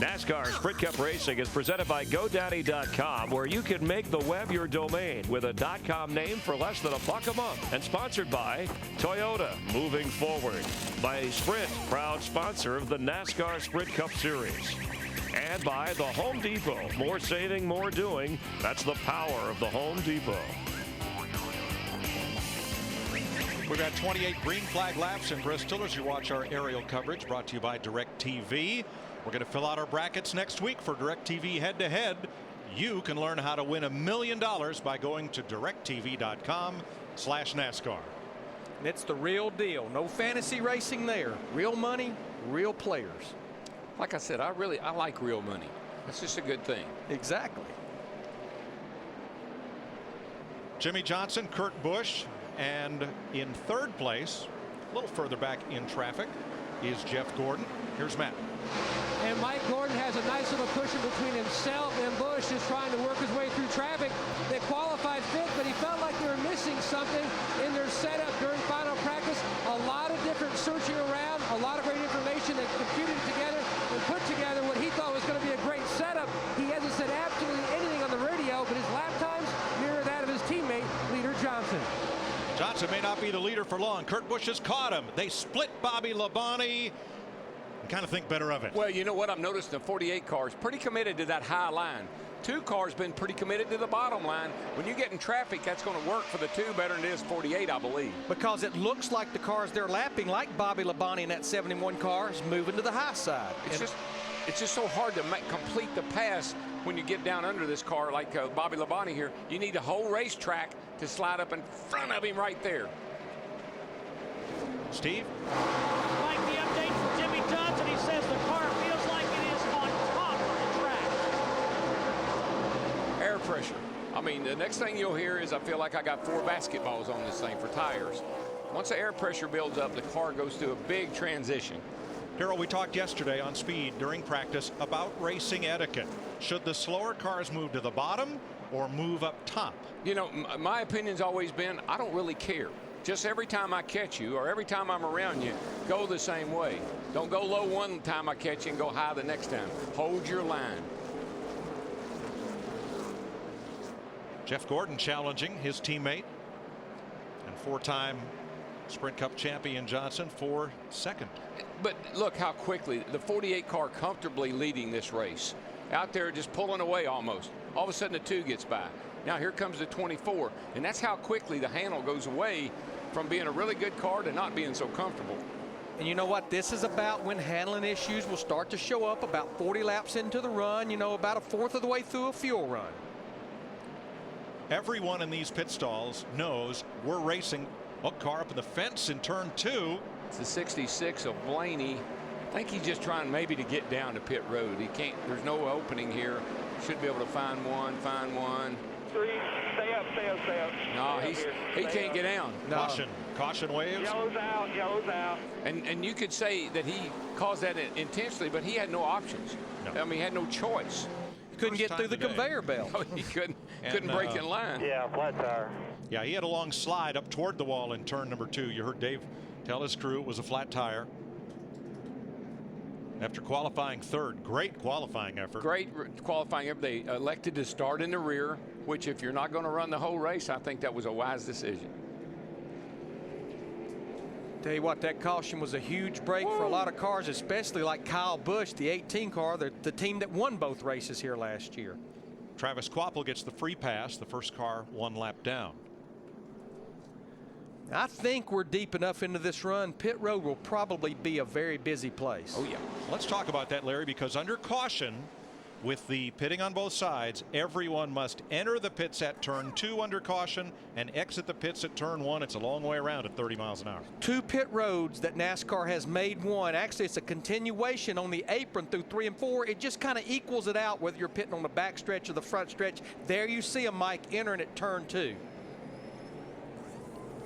NASCAR Sprint Cup Racing is presented by GoDaddy.com, where you can make the web your domain with a .com name for less than $1 a month. And sponsored by Toyota, moving forward. By Sprint, proud sponsor of the NASCAR Sprint Cup Series. And by the Home Depot. More saving, more doing. That's the power of the Home Depot. We've got 28 green flag laps in Bristol as you watch our aerial coverage brought to you by DirecTV. We're going to fill out our brackets next week for DirecTV head-to-head. You can learn how to win $1 million by going to directv.com/NASCAR. It's the real deal. No fantasy racing there. Real money, real players. Like I said, I like real money. That's just a good thing. Exactly. Jimmy Johnson, Kurt Busch, and in third place, a little further back in traffic, is Jeff Gordon. Here's Matt. And Mike Gordon has a nice little cushion between himself and Busch, just trying to work his way through traffic. They qualified fifth, but he felt like they were missing something in their setup during final practice. A lot of different searching around, a lot of great information that computed together and put together what he thought was going to be a great setup. He hasn't said absolutely anything on the radio, but his lap times mirror that of his teammate, Leader Johnson. Johnson may not be the leader for long. Kurt Busch has caught him. They split Bobby Labonte. Kind of think better of it. Well, you know what I've noticed, the 48 cars pretty committed to that high line. 2 cars been pretty committed to the bottom line. When you get in traffic, that's going to work for the 2 better than it is 48, I believe. Because it looks like the cars they're lapping, like Bobby Labonte in that 71 car, is moving to the high side. It's just so hard to complete the pass when you get down under this car like Bobby Labonte here. You need a whole racetrack to slide up in front of him right there. Steve? Like the update from Jimmy Johnson, he says the car feels like it is on top of the track. Air pressure. I mean, the next thing you'll hear is I feel like I got 4 basketballs on this thing for tires. Once the air pressure builds up, the car goes through a big transition. Darrell, we talked yesterday on Speed during practice about racing etiquette. Should the slower cars move to the bottom or move up top? You know, my opinion's always been I don't really care. Just every time I catch you or every time I'm around you, go the same way. Don't go low one time I catch you and go high the next time. Hold your line. Jeff Gordon challenging his teammate and 4-time Sprint Cup champion Johnson for second. But look how quickly the 48 car comfortably leading this race. Out there just pulling away almost. All of a sudden the 2 gets by. Now here comes the 24. And that's how quickly the handle goes away from being a really good car to not being so comfortable. And you know what this is about when handling issues will start to show up about 40 laps into the run, you know, about 1/4 of the way through a fuel run. Everyone in these pit stalls knows we're racing. Hook car up in the fence in turn 2. It's the 66 of Blaney. I think he's just trying maybe to get down to pit road. He can't, there's no opening here. Should be able to find one. 3, stay up. No, he can't get down. No. Caution waves. Yellow's out. And you could say that he caused that intentionally, but he had no options. No. I mean, he had no choice. He couldn't get through the conveyor belt. No, he couldn't And, break in line. Yeah, flat tire. Yeah, he had a long slide up toward the wall in turn number 2. You heard Dave tell his crew it was a flat tire. After qualifying third, great qualifying effort. Great qualifying effort. They elected to start in the rear, which if you're not going to run the whole race, I think that was a wise decision. Tell you what, that caution was a huge break for a lot of cars, especially like Kyle Busch, the 18 car, the team that won both races here last year. Travis Kvapil gets the free pass, the first car 1 lap down. I think we're deep enough into this run. Pit road will probably be a very busy place. Oh, yeah. Let's talk about that, Larry, because under caution, with the pitting on both sides, everyone must enter the pits at turn 2 under caution and exit the pits at turn 1. It's a long way around at 30 miles an hour. 2 pit roads that NASCAR has made one. Actually, it's a continuation on the apron through 3 and 4. It just kind of equals it out whether you're pitting on the back stretch or the front stretch. There you see him, Mike, entering at turn 2.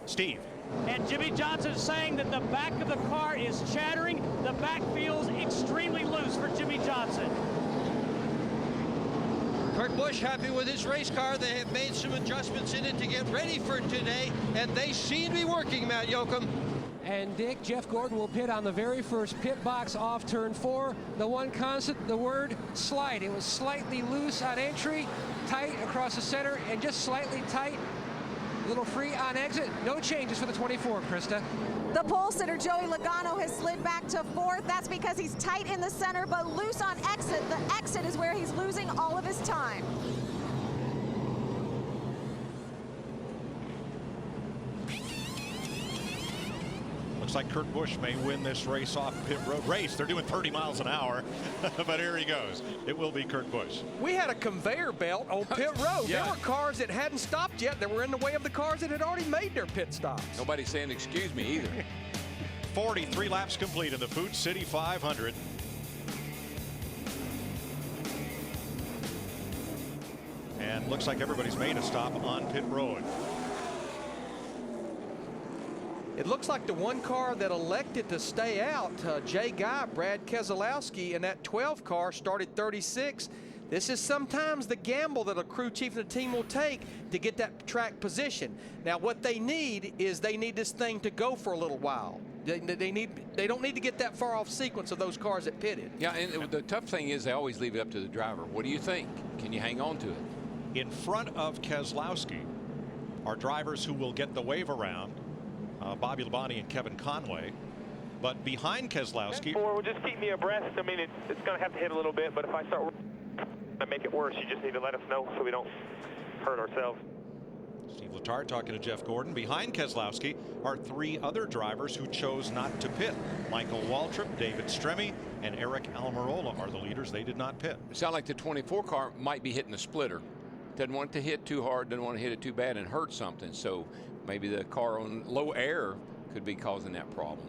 Steve. And Jimmy Johnson saying that the back of the car is chattering. The back feels extremely loose for Jimmy Johnson. Kurt Busch happy with his race car. They have made some adjustments in it to get ready for today, and they seem to be working, Matt Yoakum. And Dick, Jeff Gordon will pit on the very first pit box off turn 4. The one constant, the word slide. It was slightly loose on entry, tight across the center, and just slightly tight. A little free on exit. No changes for the 24, Krista. The pole sitter, Joey Logano, has slid back to 4th. That's because he's tight in the center, but loose on exit. The exit is where he's losing all of his time. Looks like Kurt Busch may win this race off pit road. They're doing 30 miles an hour, but here he goes. It will be Kurt Busch. We had a conveyor belt on pit road. Yeah. There were cars that hadn't stopped yet that were in the way of the cars that had already made their pit stops. Nobody's saying excuse me either. 43 laps complete in the Food City 500. And looks like everybody's made a stop on pit road. It looks like the one car that elected to stay out, Jay Guy, Brad Keselowski, in that 12 car started 36. This is sometimes the gamble that a crew chief and a team will take to get that track position. Now, what they need is they need this thing to go for a little while. They don't need to get that far off sequence of those cars that pitted. Yeah, and the tough thing is they always leave it up to the driver. What do you think? Can you hang on to it? In front of Keselowski are drivers who will get the wave around. Bobby Labonte and Kevin Conway, but behind Keselowski. Will just keep me abreast. I mean, it's going to have to hit a little bit, but if I start to make it worse, you just need to let us know so we don't hurt ourselves. Steve Letarte talking to Jeff Gordon. Behind Keselowski are 3 other drivers who chose not to pit. Michael Waltrip, David Stremme, and Eric Almirola are the leaders. They did not pit. It sounds like the 24 car might be hitting the splitter. Doesn't want it to hit too hard, doesn't want to hit it too bad and hurt something. So maybe the car on low air could be causing that problem.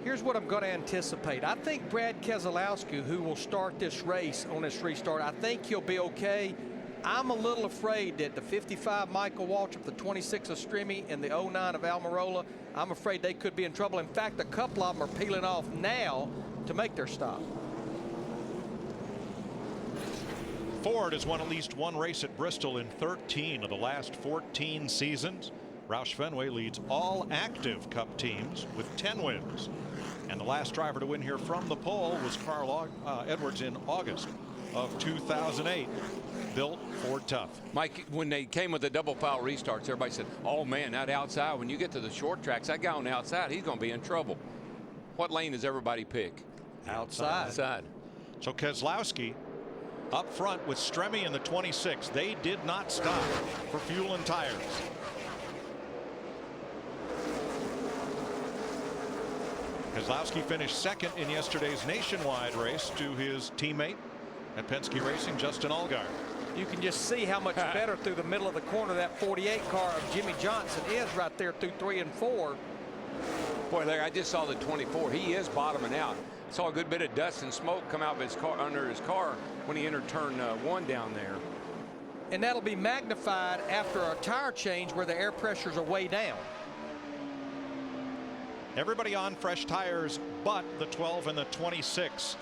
Here's what I'm going to anticipate. I think Brad Keselowski, who will start this race on this restart, I think he'll be okay. I'm a little afraid that the 55 Michael Waltrip, the 26 of Stremme, and the 09 of Almirola, I'm afraid they could be in trouble. In fact, a couple of them are peeling off now to make their stop. Ford has won at least one race at Bristol in 13 of the last 14 seasons. Roush Fenway leads all active Cup teams with 10 wins. And the last driver to win here from the pole was Carl Edwards in August of 2008. Built Ford tough. Mike, when they came with the double foul restarts, everybody said, oh man, that outside, when you get to the short tracks, that guy on the outside, he's going to be in trouble. What lane does everybody pick? Outside. Outside. So Keselowski up front with Stremme in the 26. They did not stop for fuel and tires. Keselowski finished second in yesterday's nationwide race to his teammate at Penske Racing, Justin Allgaier. You can just see how much better through the middle of the corner that 48 car of Jimmy Johnson is right there through 3 and 4. Boy, Larry, I just saw the 24. He is bottoming out. Saw a good bit of dust and smoke come out of his car, under his car, when he entered turn 1 down there. And that'll be magnified after a tire change where the air pressures are way down. Everybody on fresh tires but the 12 and the 26.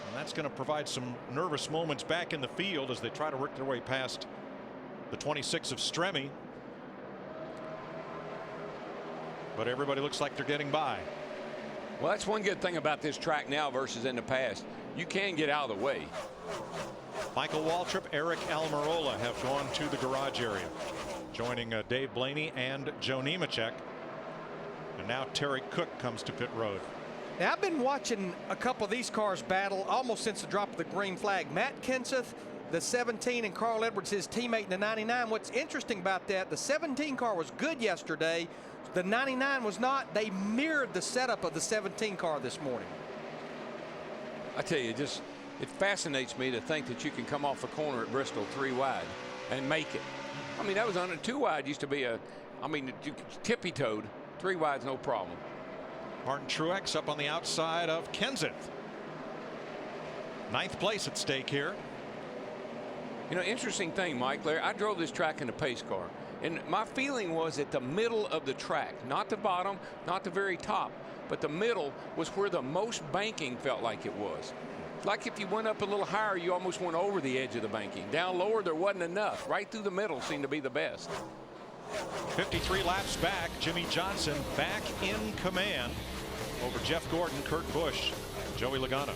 And that's going to provide some nervous moments back in the field as they try to work their way past the 26 of Stremme. But everybody looks like they're getting by. Well, that's one good thing about this track now versus in the past. You can get out of the way. Michael Waltrip, Eric Almirola have gone to the garage area, joining Dave Blaney and Joe Nemechek. And now Terry Cook comes to pit road. Now, I've been watching a couple of these cars battle almost since the drop of the green flag. Matt Kenseth, the 17, and Carl Edwards, his teammate in the 99. What's interesting about that, the 17 car was good yesterday. The 99 was not. They mirrored the setup of the 17 car this morning. I tell you, it fascinates me to think that you can come off a corner at Bristol 3 wide and make it. I mean, that was on a 2 wide used to be you tippy-toed. 3 wide's no problem. Martin Truex up on the outside of Kenseth. 9th place at stake here. You know, interesting thing, Mike, Larry, I drove this track in a pace car, and my feeling was at the middle of the track, not the bottom, not the very top, but the middle was where the most banking felt like it was. Like if you went up a little higher, you almost went over the edge of the banking. Down lower, there wasn't enough. Right through the middle seemed to be the best. 53 laps back. Jimmy Johnson back in command over Jeff Gordon, Kurt Busch, Joey Logano.